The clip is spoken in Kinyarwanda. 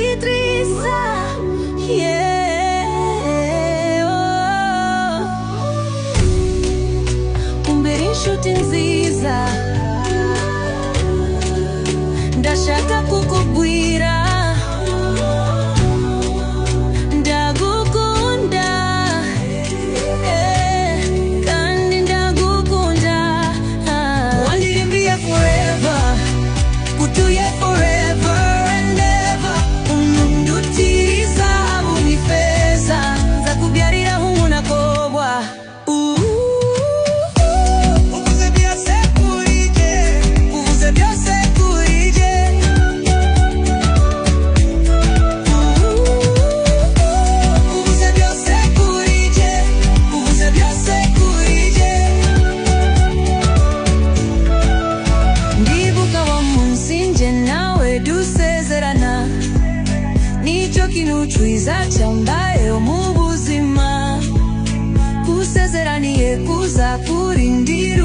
Idrissa, yeah, umbere inshuti nziza ndashaka kukubwira ndagukunda, kandi ndagukunda. Wandirimbye forever, utuye forever and ever. Umundutiza bunifeza nzakubyarira nk'umunakobwa. Uvuze byose kuri jye, uvuze byose kuri jye. Uvuze byose kuri jye, uvuze byose kuri jye. Ndibuka wa munsi njye nawe dusezerana, nicyo kintu cyiza cyambayeho mu buzima. Kusezeraniye kuzakurindira